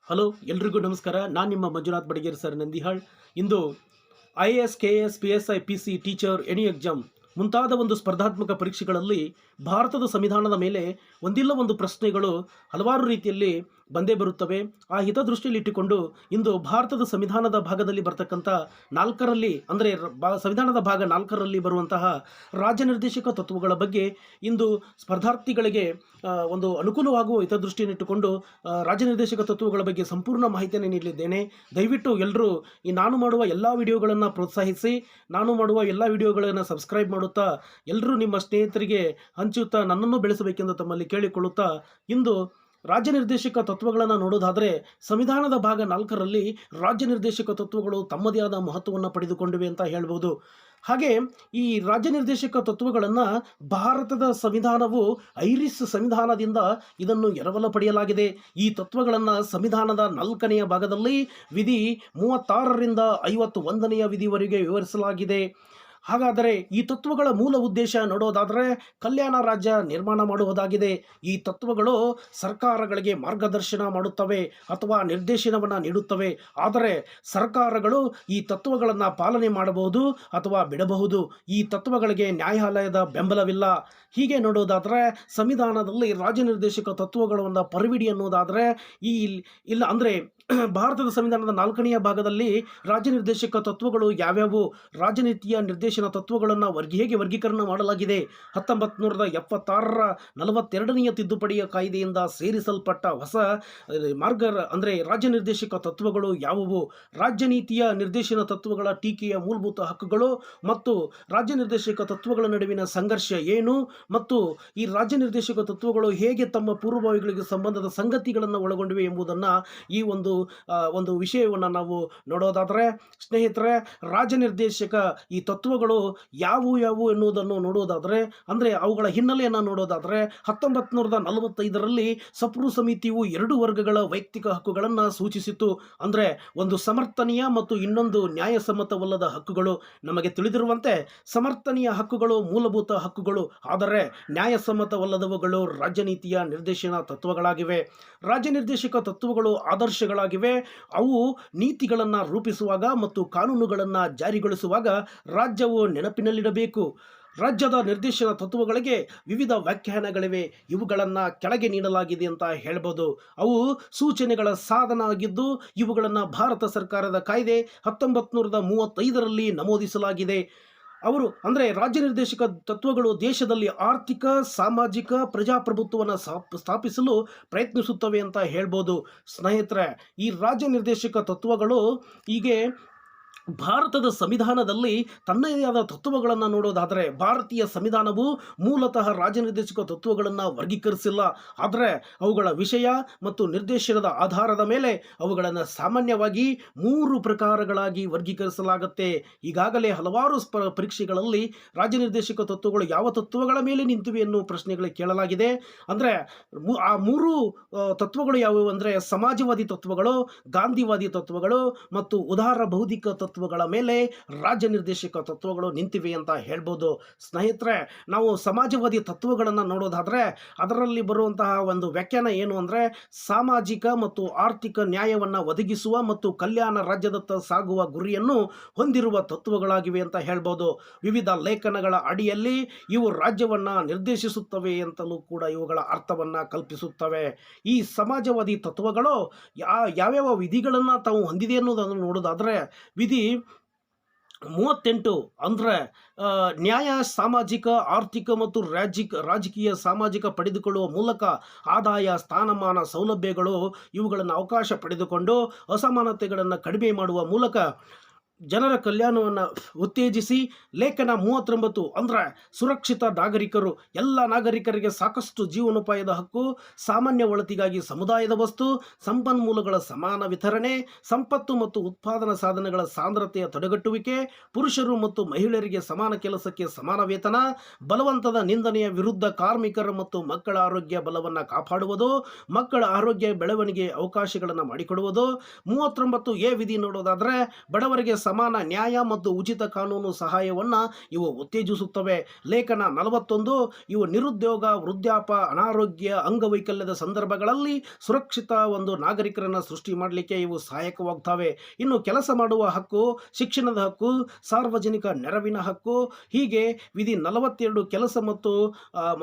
Hello ಎಲ್ರಿಗೂ ನಮಸ್ಕಾರ. ನಾನು ನಿಮ್ಮ ಮಂಜುನಾಥ್ ಬಡಿಗೇರ್ ಸರ್ ನಂದಿಹಾಳ್. ಇಂದು IAS KAS PSI PC teacher any exam ಮುಂತಾದ ಒಂದು ಸ್ಪರ್ಧಾತ್ಮಕ ಪರೀಕ್ಷೆಗಳಲ್ಲಿ ಭಾರತದ ಸಂವಿಧಾನದ ಮೇಲೆ ಒಂದಿಲ್ಲ ಒಂದು ಪ್ರಶ್ನೆಗಳು ಹಲವಾರು ರೀತಿಯಲ್ಲಿ ಬಂದೇ ಬರುತ್ತವೆ. ಆ ಹಿತದೃಷ್ಟಿಯಲ್ಲಿ ಇಟ್ಟುಕೊಂಡು ಇಂದು ಭಾರತದ ಸಂವಿಧಾನದ ಭಾಗದಲ್ಲಿ ಬರ್ತಕ್ಕಂಥ ನಾಲ್ಕರಲ್ಲಿ ಅಂದರೆ ಸಂವಿಧಾನದ ಭಾಗ 4ರಲ್ಲಿ ಬರುವಂತಹ ರಾಜ್ಯ ನಿರ್ದೇಶಕ ತತ್ವಗಳ ಬಗ್ಗೆ ಇಂದು ಸ್ಪರ್ಧಾರ್ಥಿಗಳಿಗೆ ಒಂದು ಅನುಕೂಲವಾಗುವ ಹಿತದೃಷ್ಟಿಯನ್ನಿಟ್ಟುಕೊಂಡು ರಾಜ್ಯ ನಿರ್ದೇಶಕ ತತ್ವಗಳ ಬಗ್ಗೆ ಸಂಪೂರ್ಣ ಮಾಹಿತಿಯನ್ನು ನೀಡಲಿದ್ದೇನೆ. ದಯವಿಟ್ಟು ಎಲ್ಲರೂ ನಾನು ಮಾಡುವ ಎಲ್ಲ ವಿಡಿಯೋಗಳನ್ನು ಪ್ರೋತ್ಸಾಹಿಸಿ, ನಾನು ಮಾಡುವ ಎಲ್ಲ ವಿಡಿಯೋಗಳನ್ನು ಸಬ್ಸ್ಕ್ರೈಬ್ ಮಾಡುತ್ತಾ ಎಲ್ಲರೂ ನಿಮ್ಮ ಸ್ನೇಹಿತರಿಗೆ ಹಂಚುತ್ತಾ ನನ್ನನ್ನು ಬೆಳೆಸಬೇಕೆಂದು ತಮ್ಮಲ್ಲಿ ಕೇಳಿಕೊಳ್ಳುತ್ತಾ, ಇಂದು ರಾಜ್ಯ ನಿರ್ದೇಶಕ ತತ್ವಗಳನ್ನು ನೋಡೋದಾದರೆ ಸಂವಿಧಾನದ ಭಾಗ 4ರಲ್ಲಿ ರಾಜ್ಯ ನಿರ್ದೇಶಕ ತತ್ವಗಳು ತಮ್ಮದೇ ಆದ ಮಹತ್ವವನ್ನು ಪಡೆದುಕೊಂಡಿವೆ ಅಂತ ಹೇಳ್ಬೋದು. ಹಾಗೆ ಈ ರಾಜ್ಯ ನಿರ್ದೇಶಕ ತತ್ವಗಳನ್ನು ಭಾರತದ ಸಂವಿಧಾನವು ಐರಿಸ್ ಸಂವಿಧಾನದಿಂದ ಇದನ್ನು ಎರವಲು ಪಡೆಯಲಾಗಿದೆ. ಈ ತತ್ವಗಳನ್ನು ಸಂವಿಧಾನದ 4ನೆಯ ಭಾಗದಲ್ಲಿ ವಿಧಿ 36ರಿಂದ 51ನೆಯ ವಿಧಿವರೆಗೆ ವಿವರಿಸಲಾಗಿದೆ. ಹಾಗಾದರೆ ಈ ತತ್ವಗಳ ಮೂಲ ಉದ್ದೇಶ ನೋಡೋದಾದರೆ ಕಲ್ಯಾಣ ರಾಜ್ಯ ನಿರ್ಮಾಣ ಮಾಡುವುದಾಗಿದೆ. ಈ ತತ್ವಗಳು ಸರ್ಕಾರಗಳಿಗೆ ಮಾರ್ಗದರ್ಶನ ಮಾಡುತ್ತವೆ ಅಥವಾ ನಿರ್ದೇಶನವನ್ನು ನೀಡುತ್ತವೆ. ಆದರೆ ಸರ್ಕಾರಗಳು ಈ ತತ್ವಗಳನ್ನು ಪಾಲನೆ ಮಾಡಬಹುದು ಅಥವಾ ಬಿಡಬಹುದು. ಈ ತತ್ವಗಳಿಗೆ ನ್ಯಾಯಾಲಯದ ಬೆಂಬಲವಿಲ್ಲ. ಹೀಗೆ ನೋಡೋದಾದರೆ ಸಂವಿಧಾನದಲ್ಲಿ ರಾಜ್ಯ ನಿರ್ದೇಶಕ ತತ್ವಗಳನ್ನು ಪರಿವಿಡಿ ಅನ್ನೋದಾದರೆ ಇಲ್ಲ ಅಂದರೆ ಭಾರತದ ಸಂವಿಧಾನದ 4ನೆಯ ಭಾಗದಲ್ಲಿ ರಾಜ್ಯ ನಿರ್ದೇಶಕ ತತ್ವಗಳು ಯಾವ್ಯಾವು, ರಾಜನೀತಿಯ ನಿರ್ದೇಶನ ತತ್ವಗಳನ್ನು ಹೇಗೆ ವರ್ಗೀಕರಣ ಮಾಡಲಾಗಿದೆ, 1976ರ 42ನೆಯ ತಿದ್ದುಪಡಿಯ ಕಾಯ್ದೆಯಿಂದ ಸೇರಿಸಲ್ಪಟ್ಟ ಹೊಸ ಮಾರ್ಗ ಅಂದರೆ ರಾಜ್ಯ ನಿರ್ದೇಶಕ ತತ್ವಗಳು ಯಾವುವು, ರಾಜ್ಯ ನೀತಿಯ ನಿರ್ದೇಶನ ತತ್ವಗಳ ಟೀಕೆಯ ಮೂಲಭೂತ ಹಕ್ಕುಗಳು ಮತ್ತು ರಾಜ್ಯ ನಿರ್ದೇಶಕ ತತ್ವಗಳ ನಡುವಿನ ಸಂಘರ್ಷ ಏನು, ಮತ್ತು ಈ ರಾಜ್ಯ ನಿರ್ದೇಶಕ ತತ್ವಗಳು ಹೇಗೆ ತಮ್ಮ ಪೂರ್ವಭಾವಿಗಳಿಗೆ ಸಂಬಂಧದ ಸಂಗತಿಗಳನ್ನು ಒಳಗೊಂಡಿವೆ ಎಂಬುದನ್ನು ಈ ಒಂದು ವಿಷಯವನ್ನು ನಾವು ನೋಡೋದಾದರೆ ಸ್ನೇಹಿತರೆ, ರಾಜ್ಯ ನಿರ್ದೇಶಕ ಈ ತತ್ವಗಳು ಯಾವುವು ಎನ್ನುವುದನ್ನು ನೋಡೋದಾದರೆ ಅಂದರೆ ಅವುಗಳ ಹಿನ್ನೆಲೆಯನ್ನು ನೋಡೋದಾದರೆ 1945ರಲ್ಲಿ ಸಪ್ರು ಸಮಿತಿಯು 2 ವರ್ಗಗಳ ವೈಯಕ್ತಿಕ ಹಕ್ಕುಗಳನ್ನು ಸೂಚಿಸಿತು. ಅಂದರೆ ಒಂದು ಸಮರ್ಥನೀಯ ಮತ್ತು ಇನ್ನೊಂದು ನ್ಯಾಯಸಮ್ಮತವಲ್ಲದ ಹಕ್ಕುಗಳು. ನಮಗೆ ತಿಳಿದಿರುವಂತೆ ಸಮರ್ಥನೀಯ ಹಕ್ಕುಗಳು ಮೂಲಭೂತ ಹಕ್ಕುಗಳು, ಆದರೆ ನ್ಯಾಯಸಮ್ಮತವಲ್ಲದವುಗಳು ರಾಜ್ಯನೀತಿಯ ನಿರ್ದೇಶನ ತತ್ವಗಳಾಗಿವೆ. ರಾಜ್ಯ ನಿರ್ದೇಶಕ ತತ್ವಗಳು ಆದರ್ಶಗಳಾಗಿವೆ. ಅವು ನೀತಿಗಳನ್ನು ರೂಪಿಸುವಾಗ ಮತ್ತು ಕಾನೂನುಗಳನ್ನು ಜಾರಿಗೊಳಿಸುವಾಗ ರಾಜ್ಯವು ನೆನಪಿನಲ್ಲಿಡಬೇಕು. ರಾಜ್ಯದ ನಿರ್ದೇಶನ ತತ್ವಗಳಿಗೆ ವಿವಿಧ ವ್ಯಾಖ್ಯಾನಗಳಿವೆ. ಇವುಗಳನ್ನು ಕೆಳಗೆ ನೀಡಲಾಗಿದೆ ಅಂತ ಹೇಳ್ಬೋದು. ಅವು ಸೂಚನೆಗಳ ಸಾಧನ ಆಗಿದ್ದು ಇವುಗಳನ್ನು ಭಾರತ ಸರ್ಕಾರದ ಕಾಯ್ದೆ 1935ರಲ್ಲಿ ನಮೂದಿಸಲಾಗಿದೆ. ಅಂದರೆ ರಾಜ್ಯ ನಿರ್ದೇಶಕ ತತ್ವಗಳು ದೇಶದಲ್ಲಿ ಆರ್ಥಿಕ, ಸಾಮಾಜಿಕ ಪ್ರಜಾಪ್ರಭುತ್ವವನ್ನು ಸ್ಥಾಪಿಸಲು ಪ್ರಯತ್ನಿಸುತ್ತವೆ ಅಂತ ಹೇಳ್ಬೋದು. ಸ್ನೇಹಿತರೆ, ಈ ರಾಜ್ಯ ನಿರ್ದೇಶಕ ತತ್ವಗಳು ಹೀಗೆ ಭಾರತದ ಸಂವಿಧಾನದಲ್ಲಿ ತನ್ನದೇ ಆದ ತತ್ವಗಳನ್ನು ನೋಡೋದಾದರೆ ಭಾರತೀಯ ಸಂವಿಧಾನವು ಮೂಲತಃ ರಾಜ್ಯ ನಿರ್ದೇಶಕ ತತ್ವಗಳನ್ನು ವರ್ಗೀಕರಿಸಿಲ್ಲ. ಆದರೆ ಅವುಗಳ ವಿಷಯ ಮತ್ತು ನಿರ್ದೇಶನದ ಆಧಾರದ ಮೇಲೆ ಅವುಗಳನ್ನು ಸಾಮಾನ್ಯವಾಗಿ 3 ಪ್ರಕಾರಗಳಾಗಿ ವರ್ಗೀಕರಿಸಲಾಗುತ್ತೆ. ಈಗಾಗಲೇ ಹಲವಾರು ಪರೀಕ್ಷೆಗಳಲ್ಲಿ ರಾಜ್ಯ ನಿರ್ದೇಶಕ ತತ್ವಗಳು ಯಾವ ತತ್ವಗಳ ಮೇಲೆ ನಿಂತಿವೆ ಎನ್ನುವ ಪ್ರಶ್ನೆಗಳು ಕೇಳಲಾಗಿದೆ. ಅಂದರೆ ಆ 3 ತತ್ವಗಳು ಯಾವುವು ಅಂದರೆ ಸಮಾಜವಾದಿ ತತ್ವಗಳು, ಗಾಂಧಿವಾದಿ ತತ್ವಗಳು ಮತ್ತು ಉದಾರ ಬೌದ್ಧಿಕ ತತ್ವಗಳ ಮೇಲೆ ರಾಜ್ಯ ನಿರ್ದೇಶಕ ತತ್ವಗಳು ನಿಂತಿವೆ ಅಂತ ಹೇಳ್ಬೋದು. ಸ್ನೇಹಿತರೆ, ನಾವು ಸಮಾಜವಾದಿ ತತ್ವಗಳನ್ನು ನೋಡೋದಾದರೆ ಅದರಲ್ಲಿ ಬರುವಂತಹ ಒಂದು ವ್ಯಾಖ್ಯಾನ ಏನು ಅಂದರೆ ಸಾಮಾಜಿಕ ಮತ್ತು ಆರ್ಥಿಕ ನ್ಯಾಯವನ್ನು ಒದಗಿಸುವ ಮತ್ತು ಕಲ್ಯಾಣ ರಾಜ್ಯದತ್ತ ಸಾಗುವ ಗುರಿಯನ್ನು ಹೊಂದಿರುವ ತತ್ವಗಳಾಗಿವೆ ಅಂತ ಹೇಳ್ಬೋದು. ವಿವಿಧ ಲೇಖನಗಳ ಅಡಿಯಲ್ಲಿ ಇವು ರಾಜ್ಯವನ್ನು ನಿರ್ದೇಶಿಸುತ್ತವೆ ಅಂತಲೂ ಕೂಡ ಇವುಗಳ ಅರ್ಥವನ್ನು ಕಲ್ಪಿಸುತ್ತವೆ. ಈ ಸಮಾಜವಾದಿ ತತ್ವಗಳು ಯಾವ್ಯಾವ ವಿಧಿಗಳನ್ನು ತಾವು ಹೊಂದಿದೆ ಅನ್ನೋದನ್ನು ನೋಡೋದಾದರೆ ವಿಧಿ 38 ಅಂದರೆ ನ್ಯಾಯ, ಸಾಮಾಜಿಕ, ಆರ್ಥಿಕ ಮತ್ತು ರಾಜಕೀಯ ಸಾಮಾಜಿಕ ಪಡೆದುಕೊಳ್ಳುವ ಮೂಲಕ ಆದಾಯ, ಸ್ಥಾನಮಾನ, ಸೌಲಭ್ಯಗಳು ಇವುಗಳನ್ನು ಅವಕಾಶ ಪಡೆದುಕೊಂಡು ಅಸಮಾನತೆಗಳನ್ನು ಕಡಿಮೆ ಮಾಡುವ ಮೂಲಕ ಜನರ ಕಲ್ಯಾಣವನ್ನು ಉತ್ತೇಜಿಸಿ. ಲೇಖನ 39 ಅಂದರೆ ಸುರಕ್ಷಿತ ನಾಗರಿಕರು, ಎಲ್ಲ ನಾಗರಿಕರಿಗೆ ಸಾಕಷ್ಟು ಜೀವನೋಪಾಯದ ಹಕ್ಕು, ಸಾಮಾನ್ಯ ಒಳಿತಿಗಾಗಿ ಸಮುದಾಯದ ವಸ್ತು ಸಂಪನ್ಮೂಲಗಳ ಸಮಾನ ವಿತರಣೆ, ಸಂಪತ್ತು ಮತ್ತು ಉತ್ಪಾದನಾ ಸಾಧನಗಳ ಸಾಂದ್ರತೆಯ ತಡೆಗಟ್ಟುವಿಕೆ, ಪುರುಷರು ಮತ್ತು ಮಹಿಳೆಯರಿಗೆ ಸಮಾನ ಕೆಲಸಕ್ಕೆ ಸಮಾನ ವೇತನ, ಬಲವಂತದ ನಿಂದನೆಯ ವಿರುದ್ಧ ಕಾರ್ಮಿಕರ ಮತ್ತು ಮಕ್ಕಳ ಆರೋಗ್ಯ ಬಲವನ್ನು ಕಾಪಾಡುವುದು, ಮಕ್ಕಳ ಆರೋಗ್ಯ ಬೆಳವಣಿಗೆ ಅವಕಾಶಗಳನ್ನು ಮಾಡಿಕೊಡುವುದು. 39A ವಿಧಿ ನೋಡೋದಾದರೆ ಬಡವರಿಗೆ ಸಮಾನ ನ್ಯಾಯ ಮತ್ತು ಉಚಿತ ಕಾನೂನು ಸಹಾಯವನ್ನು ಇವು ಉತ್ತೇಜಿಸುತ್ತವೆ. ಲೇಖನ 41 ಇವು ನಿರುದ್ಯೋಗ, ವೃದ್ಧಾಪ, ಅನಾರೋಗ್ಯ, ಅಂಗವೈಕಲ್ಯದ ಸಂದರ್ಭಗಳಲ್ಲಿ ಸುರಕ್ಷಿತ ಒಂದು ನಾಗರಿಕರನ್ನು ಸೃಷ್ಟಿ ಮಾಡಲಿಕ್ಕೆ ಇವು ಸಹಾಯಕವಾಗ್ತವೆ. ಇನ್ನು ಕೆಲಸ ಮಾಡುವ ಹಕ್ಕು, ಶಿಕ್ಷಣದ ಹಕ್ಕು, ಸಾರ್ವಜನಿಕ ನೆರವಿನ ಹಕ್ಕು, ಹೀಗೆ ವಿಧಿ 42 ಕೆಲಸ ಮತ್ತು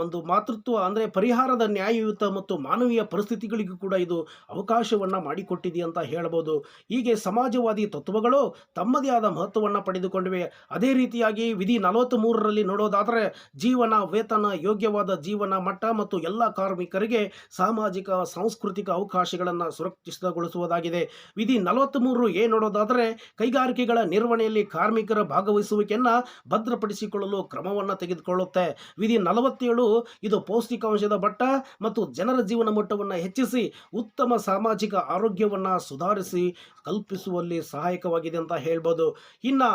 ಒಂದು ಮಾತೃತ್ವ ಅಂದರೆ ಪರಿಹಾರದ ನ್ಯಾಯಯುತ ಮತ್ತು ಮಾನವೀಯ ಪರಿಸ್ಥಿತಿಗಳಿಗೂ ಕೂಡ ಇದು ಅವಕಾಶವನ್ನು ಮಾಡಿಕೊಟ್ಟಿದೆ ಅಂತ ಹೇಳ್ಬೋದು. ಹೀಗೆ ಸಮಾಜವಾದಿ ತತ್ವಗಳು ತಮ್ಮದೇ ಆದ ಮಹತ್ವವನ್ನು ಪಡೆದುಕೊಂಡಿವೆ. ಅದೇ ರೀತಿಯಾಗಿ ವಿಧಿ 43ರಲ್ಲಿ ನೋಡೋದಾದರೆ ಜೀವನ, ವೇತನ, ಯೋಗ್ಯವಾದ ಜೀವನ ಮಟ್ಟ ಮತ್ತು ಎಲ್ಲ ಕಾರ್ಮಿಕರಿಗೆ ಸಾಮಾಜಿಕ ಸಾಂಸ್ಕೃತಿಕ ಅವಕಾಶಗಳನ್ನು ಸುರಕ್ಷಿತಗೊಳಿಸುವುದಾಗಿದೆ. ವಿಧಿ 43 ನೋಡೋದಾದರೆ ಕೈಗಾರಿಕೆಗಳ ನಿರ್ವಹಣೆಯಲ್ಲಿ ಕಾರ್ಮಿಕರ ಭಾಗವಹಿಸುವಿಕೆಯನ್ನು ಭದ್ರಪಡಿಸಿಕೊಳ್ಳಲು ಕ್ರಮವನ್ನು ತೆಗೆದುಕೊಳ್ಳುತ್ತೆ. ವಿಧಿ 47 ಇದು ಪೌಷ್ಟಿಕಾಂಶದ ಮಟ್ಟ ಮತ್ತು ಜನರ ಜೀವನ ಮಟ್ಟವನ್ನು ಹೆಚ್ಚಿಸಿ ಉತ್ತಮ ಸಾಮಾಜಿಕ ಆರೋಗ್ಯವನ್ನು ಸುಧಾರಿಸಿ ಕಲ್ಪಿಸುವಲ್ಲಿ ಸಹಾಯಕವಾಗಿದೆ ಅಂತ ಹೇಳ್ಬೋದು. ಇನ್ನು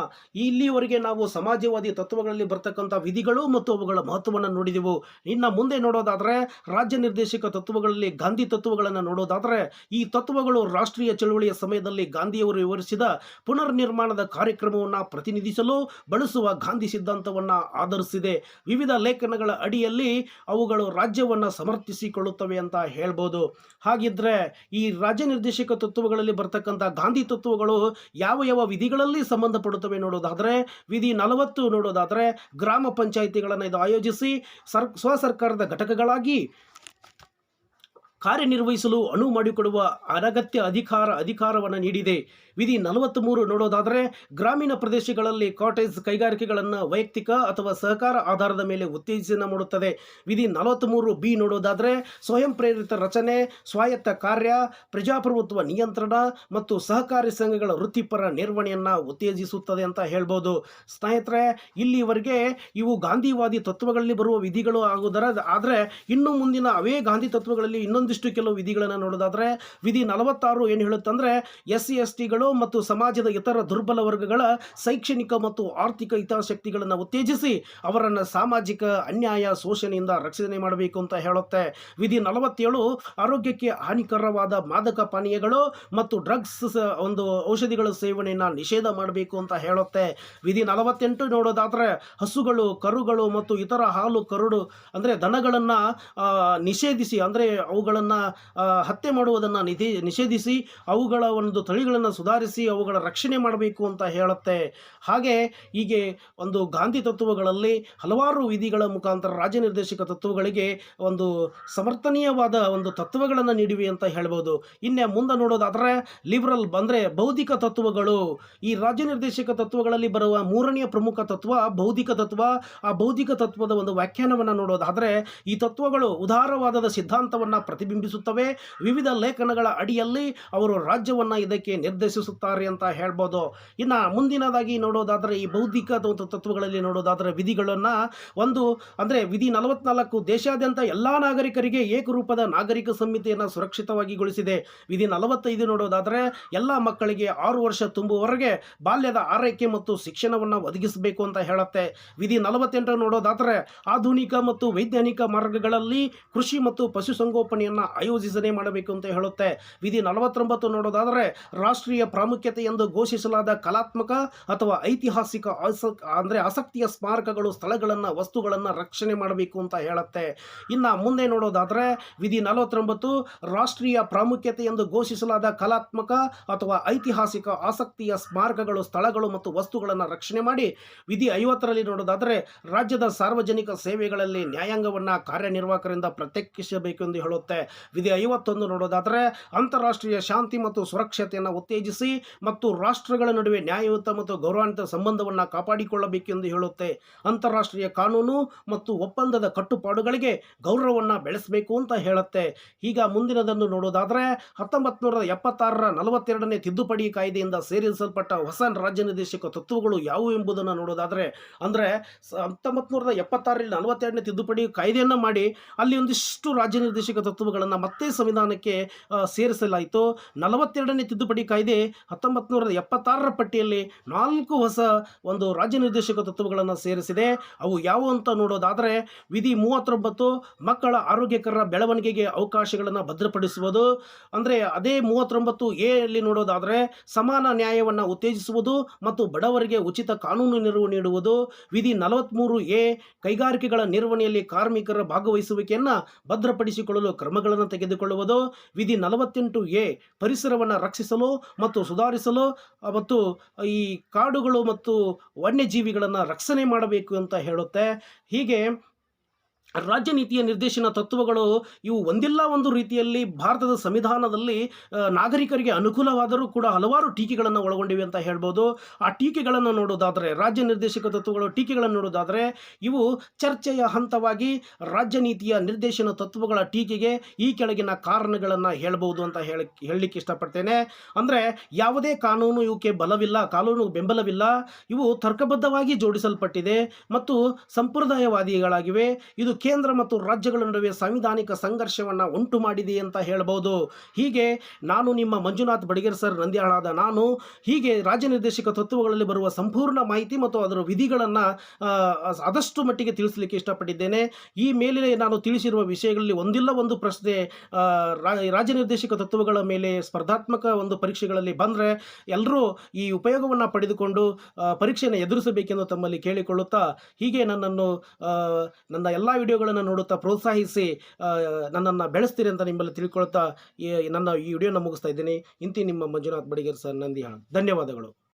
ಇಲ್ಲಿವರೆಗೆ ನಾವು ಸಮಾಜವಾದಿ ತತ್ವಗಳಲ್ಲಿ ಬರ್ತಕ್ಕಂಥ ವಿಧಿಗಳು ಮತ್ತು ಅವುಗಳ ಮಹತ್ವವನ್ನು ನೋಡಿದೆವು. ಇನ್ನು ಮುಂದೆ ನೋಡೋದಾದರೆ ರಾಜ್ಯ ನಿರ್ದೇಶಕ ತತ್ವಗಳಲ್ಲಿ ಗಾಂಧಿ ತತ್ವಗಳನ್ನು ನೋಡೋದಾದರೆ ಈ ತತ್ವಗಳು ರಾಷ್ಟ್ರೀಯ ಚಳವಳಿಯ ಸಮಯದಲ್ಲಿ ಗಾಂಧಿಯವರು ವಿವರಿಸಿದ ಪುನರ್ ನಿರ್ಮಾಣದ ಕಾರ್ಯಕ್ರಮವನ್ನು ಪ್ರತಿನಿಧಿಸಲು ಬಳಸುವ ಗಾಂಧಿ ಸಿದ್ಧಾಂತವನ್ನು ಆಧರಿಸಿದೆ. ವಿವಿಧ ಲೇಖನಗಳ ಅಡಿಯಲ್ಲಿ ಅವುಗಳು ರಾಜ್ಯವನ್ನು ಸಮರ್ಥಿಸಿಕೊಳ್ಳುತ್ತವೆ ಅಂತ ಹೇಳ್ಬೋದು. ಹಾಗಿದ್ರೆ ಈ ರಾಜ್ಯ ನಿರ್ದೇಶಕ ತತ್ವಗಳಲ್ಲಿ ಬರ್ತಕ್ಕಂಥ ಗಾಂಧಿ ತತ್ವಗಳು ಯಾವ ವಿಧಿಗಳಲ್ಲಿ ಸಂಬಂಧಪಡುತ್ತವೆ ನೋಡೋದಾದರೆ ವಿಧಿ 40 ನೋಡೋದಾದರೆ ಗ್ರಾಮ ಪಂಚಾಯಿತಿಗಳನ್ನು ಇದು ಆಯೋಜಿಸಿ ಸ್ವಸರ್ಕಾರದ ಘಟಕಗಳಾಗಿ ಕಾರ್ಯನಿರ್ವಹಿಸಲು ಅನುವು ಮಾಡಿಕೊಡುವ ಅನಗತ್ಯ ಅಧಿಕಾರವನ್ನು ನೀಡಿದೆ. ವಿಧಿ 43 ನೋಡೋದಾದರೆ ಗ್ರಾಮೀಣ ಪ್ರದೇಶಗಳಲ್ಲಿ ಕಾಟೇಜ್ ಕೈಗಾರಿಕೆಗಳನ್ನು ವೈಯಕ್ತಿಕ ಅಥವಾ ಸಹಕಾರ ಆಧಾರದ ಮೇಲೆ ಉತ್ತೇಜನ ಮಾಡುತ್ತದೆ. ವಿಧಿ 43B ನೋಡೋದಾದರೆ ಸ್ವಯಂ ಪ್ರೇರಿತ ರಚನೆ, ಸ್ವಾಯತ್ತ ಕಾರ್ಯ, ಪ್ರಜಾಪ್ರಭುತ್ವ ನಿಯಂತ್ರಣ ಮತ್ತು ಸಹಕಾರಿ ಸಂಘಗಳ ವೃತ್ತಿಪರ ನಿರ್ವಹಣೆಯನ್ನು ಉತ್ತೇಜಿಸುತ್ತದೆ ಅಂತ ಹೇಳ್ಬೋದು. ಸ್ನೇಹಿತರೆ, ಇಲ್ಲಿವರೆಗೆ ಇವು ಗಾಂಧಿವಾದಿ ತತ್ವಗಳಲ್ಲಿ ಬರುವ ವಿಧಿಗಳು ಆದರೆ ಇನ್ನು ಮುಂದಿನ ಅವೇ ಗಾಂಧಿ ತತ್ವಗಳಲ್ಲಿ ಇನ್ನೊಂದಿಷ್ಟು ಕೆಲವು ವಿಧಿಗಳನ್ನು ನೋಡೋದಾದರೆ ವಿಧಿ 46 ಏನು ಹೇಳುತ್ತಂದರೆ SC STಗಳು ಮತ್ತು ಸಮಾಜದ ಇತರ ದುರ್ಬಲ ವರ್ಗಗಳ ಶೈಕ್ಷಣಿಕ ಮತ್ತು ಆರ್ಥಿಕ ಹಿತಾಸಕ್ತಿಗಳನ್ನು ಉತ್ತೇಜಿಸಿ ಅವರನ್ನು ಸಾಮಾಜಿಕ ಅನ್ಯಾಯ, ಶೋಷಣೆಯಿಂದ ರಕ್ಷಣೆ ಮಾಡಬೇಕು ಅಂತ ಹೇಳುತ್ತೆ. ವಿಧಿ 47 ಆರೋಗ್ಯಕ್ಕೆ ಹಾನಿಕರವಾದ ಮಾದಕ ಪಾನೀಯಗಳು ಮತ್ತು ಡ್ರಗ್ಸ್ ಒಂದು ಔಷಧಿಗಳ ಸೇವನೆಯನ್ನು ನಿಷೇಧ ಮಾಡಬೇಕು ಅಂತ ಹೇಳುತ್ತೆ. ವಿಧಿ 48 ನೋಡೋದಾದರೆ ಹಸುಗಳು, ಕರುಗಳು ಮತ್ತು ಇತರ ಹಾಲು ಕರುಡು ಅಂದರೆ ದನಗಳನ್ನು ನಿಷೇಧಿಸಿ ಅಂದರೆ ಅವುಗಳನ್ನು ಹತ್ಯೆ ಮಾಡುವುದನ್ನು ನಿಷೇಧಿಸಿ ಅವುಗಳ ಒಂದು ತಳಿಗಳನ್ನು ಸುಧಾರಿಸಿ ಅವುಗಳ ರಕ್ಷಣೆ ಮಾಡಬೇಕು ಅಂತ ಹೇಳುತ್ತೆ. ಹೀಗೆ ಒಂದು ಗಾಂಧಿ ತತ್ವಗಳಲ್ಲಿ ಹಲವಾರು ವಿಧಿಗಳ ಮುಖಾಂತರ ರಾಜ್ಯ ನಿರ್ದೇಶಕ ತತ್ವಗಳಿಗೆ ಒಂದು ಸಮರ್ಥನೀಯವಾದ ಒಂದು ತತ್ವಗಳನ್ನು ನೀಡಿವೆ ಅಂತ ಹೇಳ್ಬೋದು. ಇನ್ನೇ ಮುಂದೆ ನೋಡೋದಾದರೆ ಲಿಬರಲ್ ಅಂದರೆ ಬೌದ್ಧಿಕ ತತ್ವಗಳು. ಈ ರಾಜ್ಯ ನಿರ್ದೇಶಕ ತತ್ವಗಳಲ್ಲಿ ಬರುವ ಮೂರನೆಯ ಪ್ರಮುಖ ತತ್ವ ಬೌದ್ಧಿಕ ತತ್ವ. ಆ ಬೌದ್ಧಿಕ ತತ್ವದ ಒಂದು ವ್ಯಾಖ್ಯಾನವನ್ನು ನೋಡೋದಾದರೆ ಈ ತತ್ವಗಳು ಉದಾರವಾದದ ಸಿದ್ಧಾಂತವನ್ನು ಪ್ರತಿಬಿಂಬಿಸುತ್ತವೆ. ವಿವಿಧ ಲೇಖನಗಳ ಅಡಿಯಲ್ಲಿ ಅವರು ರಾಜ್ಯವನ್ನು ಇದಕ್ಕೆ ನಿರ್ದೇಶಿಸುತ್ತಾರೆ ಅಂತ ಹೇಳ್ಬೋದು. ಇನ್ನು ಮುಂದಿನದಾಗಿ ನೋಡೋದಾದರೆ ಈ ಬೌದ್ಧಿಕ ತತ್ವಗಳಲ್ಲಿ ನೋಡೋದಾದರೆ ವಿಧಿಗಳನ್ನು ಅಂದರೆ ವಿಧಿ 44 ದೇಶಾದ್ಯಂತ ಎಲ್ಲ ನಾಗರಿಕರಿಗೆ ಏಕರೂಪದ ನಾಗರಿಕ ಸಂಹಿತೆಯನ್ನು ಸುರಕ್ಷಿತವಾಗಿಗೊಳಿಸಿದೆ. ವಿಧಿ 45 ನೋಡೋದಾದರೆ ಎಲ್ಲ ಮಕ್ಕಳಿಗೆ 6 ವರ್ಷ ತುಂಬುವವರೆಗೆ ಬಾಲ್ಯದ ಆರೈಕೆ ಮತ್ತು ಶಿಕ್ಷಣವನ್ನು ಒದಗಿಸಬೇಕು ಅಂತ ಹೇಳುತ್ತೆ. ವಿಧಿ 48 ನೋಡೋದಾದರೆ ಆಧುನಿಕ ಮತ್ತು ವೈಜ್ಞಾನಿಕ ಮಾರ್ಗಗಳಲ್ಲಿ ಕೃಷಿ ಮತ್ತು ಪಶುಸಂಗೋಪನೆಯನ್ನು ಆಯೋಜಿಸನೆ ಮಾಡಬೇಕು ಅಂತ ಹೇಳುತ್ತೆ. ವಿಧಿ 49 ನೋಡೋದಾದರೆ ರಾಷ್ಟ್ರೀಯ ಪ್ರಾಮುಖ್ಯತೆ ಎಂದು ಘೋಷಿಸಲಾದ ಕಲಾತ್ಮಕ ಅಥವಾ ಐತಿಹಾಸಿಕ ಆಸಕ್ತಿಯ ಸ್ಮಾರಕಗಳು, ಸ್ಥಳಗಳನ್ನು, ವಸ್ತುಗಳನ್ನು ರಕ್ಷಣೆ ಮಾಡಬೇಕು ಅಂತ ಹೇಳುತ್ತೆ. ಇನ್ನು ಮುಂದೆ ನೋಡೋದಾದರೆ ವಿಧಿ 49 ರಾಷ್ಟ್ರೀಯ ಪ್ರಾಮುಖ್ಯತೆ ಎಂದು ಘೋಷಿಸಲಾದ ಕಲಾತ್ಮಕ ಅಥವಾ ಐತಿಹಾಸಿಕ ಆಸಕ್ತಿಯ ಸ್ಮಾರಕಗಳು, ಸ್ಥಳಗಳು ಮತ್ತು ವಸ್ತುಗಳನ್ನು ರಕ್ಷಣೆ ಮಾಡಿ. ವಿಧಿ 50ರಲ್ಲಿ ನೋಡೋದಾದರೆ ರಾಜ್ಯದ ಸಾರ್ವಜನಿಕ ಸೇವೆಗಳಲ್ಲಿ ನ್ಯಾಯಾಂಗವನ್ನು ಕಾರ್ಯನಿರ್ವಾಹಕರಿಂದ ಪ್ರತ್ಯೇಕಿಸಬೇಕು ಎಂದು ಹೇಳುತ್ತೆ. ವಿಧಿ 51 ನೋಡೋದಾದರೆ ಅಂತಾರಾಷ್ಟ್ರೀಯ ಶಾಂತಿ ಮತ್ತು ಸುರಕ್ಷತೆಯನ್ನು ಉತ್ತೇಜಿಸಿ ಮತ್ತು ರಾಷ್ಟ್ರಗಳ ನಡುವೆ ನ್ಯಾಯಯುತ ಮತ್ತು ಗೌರವಾನ್ವಿತ ಸಂಬಂಧವನ್ನು ಕಾಪಾಡಿಕೊಳ್ಳಬೇಕೆಂದು ಹೇಳುತ್ತೆ. ಅಂತಾರಾಷ್ಟ್ರೀಯ ಕಾನೂನು ಮತ್ತು ಒಪ್ಪಂದದ ಕಟ್ಟುಪಾಡುಗಳಿಗೆ ಗೌರವವನ್ನು ಬೆಳೆಸಬೇಕು ಅಂತ ಹೇಳುತ್ತೆ. ಈಗ ಮುಂದಿನದನ್ನು ನೋಡೋದಾದರೆ 1976ರ 42ನೇ ತಿದ್ದುಪಡಿ ಕಾಯ್ದೆಯಿಂದ ಸೇರಿಸಲ್ಪಟ್ಟ ಹೊಸ ರಾಜ್ಯ ನಿರ್ದೇಶಕ ತತ್ವಗಳು ಯಾವುವು ಎಂಬುದನ್ನು ನೋಡೋದಾದರೆ 1976ರಲ್ಲಿ 42ನೇ ತಿದ್ದುಪಡಿ ಕಾಯ್ದೆಯನ್ನು ಮಾಡಿ ಅಲ್ಲಿ ಒಂದಿಷ್ಟು ರಾಜ್ಯ ನಿರ್ದೇಶಕ ತತ್ವ ತತ್ವಗಳನ್ನು ಮತ್ತೆ ಸಂವಿಧಾನಕ್ಕೆ ಸೇರಿಸಲಾಯಿತು. 42ನೇ ತಿದ್ದುಪಡಿ ಕಾಯ್ದೆ 1976ರ ಪಟ್ಟಿಯಲ್ಲಿ 4 ಹೊಸ ಒಂದು ರಾಜ್ಯ ನಿರ್ದೇಶಕ ತತ್ವಗಳನ್ನು ಸೇರಿಸಿದೆ. ಅವು ಯಾವುವು ಅಂತ ನೋಡೋದಾದರೆ, ವಿಧಿ 39 ಮಕ್ಕಳ ಆರೋಗ್ಯಕರ ಬೆಳವಣಿಗೆಗೆ ಅವಕಾಶಗಳನ್ನು ಭದ್ರಪಡಿಸುವುದು. ಅಂದರೆ ಅದೇ 39A ಯಲ್ಲಿ ನೋಡೋದಾದರೆ, ಸಮಾನ ನ್ಯಾಯವನ್ನು ಉತ್ತೇಜಿಸುವುದು ಮತ್ತು ಬಡವರಿಗೆ ಉಚಿತ ಕಾನೂನು ನೆರವು ನೀಡುವುದು. ವಿಧಿ 43A ಕೈಗಾರಿಕೆಗಳ ನಿರ್ವಹಣೆಯಲ್ಲಿ ಕಾರ್ಮಿಕರ ಭಾಗವಹಿಸುವಿಕೆಯನ್ನು ಭದ್ರಪಡಿಸಿಕೊಳ್ಳಲು ಕ್ರಮಗಳನ್ನು ತೆಗೆದುಕೊಳ್ಳುವುದು. ವಿಧಿ 48A ಪರಿಸರವನ್ನು ರಕ್ಷಿಸಲು ಮತ್ತು ಸುಧಾರಿಸಲು ಮತ್ತು ಈ ಕಾಡುಗಳು ಮತ್ತು ವನ್ಯಜೀವಿಗಳನ್ನು ರಕ್ಷಣೆ ಮಾಡಬೇಕು ಅಂತ ಹೇಳುತ್ತೆ. ಹೀಗೆ ರಾಜ್ಯ ನೀತಿಯ ನಿರ್ದೇಶನ ತತ್ವಗಳು ಇವು ಒಂದಿಲ್ಲ ಒಂದು ರೀತಿಯಲ್ಲಿ ಭಾರತದ ಸಂವಿಧಾನದಲ್ಲಿ ನಾಗರಿಕರಿಗೆ ಅನುಕೂಲವಾದರೂ ಕೂಡ ಹಲವಾರು ಟೀಕೆಗಳನ್ನು ಒಳಗೊಂಡಿವೆ ಅಂತ ಹೇಳ್ಬೋದು. ಆ ಟೀಕೆಗಳನ್ನು ನೋಡೋದಾದರೆ, ರಾಜ್ಯ ನಿರ್ದೇಶಕ ತತ್ವಗಳು ಟೀಕೆಗಳನ್ನು ನೋಡೋದಾದರೆ, ಇವು ಚರ್ಚೆಯ ಹಂತವಾಗಿ ರಾಜ್ಯ ನೀತಿಯ ನಿರ್ದೇಶನ ತತ್ವಗಳ ಟೀಕೆಗೆ ಈ ಕೆಳಗಿನ ಕಾರಣಗಳನ್ನು ಹೇಳ್ಬೋದು ಅಂತ ಹೇಳಲಿಕ್ಕೆ ಇಷ್ಟಪಡ್ತೇನೆ. ಅಂದರೆ ಯಾವುದೇ ಕಾನೂನು ಇವಕ್ಕೆ ಬಲವಿಲ್ಲ, ಕಾನೂನು ಬೆಂಬಲವಿಲ್ಲ. ಇವು ತರ್ಕಬದ್ಧವಾಗಿ ಜೋಡಿಸಲ್ಪಟ್ಟಿದೆ ಮತ್ತು ಸಂಪ್ರದಾಯವಾದಿಗಳಾಗಿವೆ. ಇದು ಕೇಂದ್ರ ಮತ್ತು ರಾಜ್ಯಗಳ ನಡುವೆ ಸಾಂವಿಧಾನಿಕ ಸಂಘರ್ಷವನ್ನು ಉಂಟು ಮಾಡಿದೆ ಅಂತ ಹೇಳ್ಬೋದು. ಹೀಗೆ ನಾನು ನಿಮ್ಮ ಮಂಜುನಾಥ್ ಬಡಿಗೇರ್ ಸರ್, ನಂದ್ಯಾಳಾದ ನಾನು ಹೀಗೆ ರಾಜ್ಯ ನಿರ್ದೇಶಕ ತತ್ವಗಳಲ್ಲಿ ಬರುವ ಸಂಪೂರ್ಣ ಮಾಹಿತಿ ಮತ್ತು ಅದರ ವಿಧಿಗಳನ್ನು ಆದಷ್ಟು ಮಟ್ಟಿಗೆ ತಿಳಿಸಲಿಕ್ಕೆ ಇಷ್ಟಪಟ್ಟಿದ್ದೇನೆ. ಈ ಮೇಲೆ ನಾನು ತಿಳಿಸಿರುವ ವಿಷಯಗಳಲ್ಲಿ ಒಂದಿಲ್ಲ ಒಂದು ಪ್ರಶ್ನೆ ರಾಜ್ಯ ನಿರ್ದೇಶಕ ತತ್ವಗಳ ಮೇಲೆ ಸ್ಪರ್ಧಾತ್ಮಕ ಒಂದು ಪರೀಕ್ಷೆಗಳಲ್ಲಿ ಬಂದರೆ ಎಲ್ಲರೂ ಈ ಉಪಯೋಗವನ್ನು ಪಡೆದುಕೊಂಡು ಪರೀಕ್ಷೆಯನ್ನು ಎದುರಿಸಬೇಕೆಂದು ತಮ್ಮಲ್ಲಿ ಕೇಳಿಕೊಳ್ಳುತ್ತಾ, ಹೀಗೆ ನನ್ನ ಎಲ್ಲ ವಿಡಿಯೋಗಳನ್ನು ನೋಡುತ್ತಾ ಪ್ರೋತ್ಸಾಹಿಸಿ ನನ್ನನ್ನು ಬೆಳೆಸ್ತೀರಿ ಅಂತ ನಿಮ್ಮಲ್ಲಿ ತಿಳ್ಕೊಳ್ತಾ ನನ್ನ ಈ ವಿಡಿಯೋನ ಮುಗಿಸ್ತಾ ಇದ್ದೀನಿ. ಇಂತಿ ನಿಮ್ಮ ಮಂಜುನಾಥ್ ಬಡಿಗೇರ್ ಸರ್, ನಂದಿಹಾಳ. ಧನ್ಯವಾದಗಳು.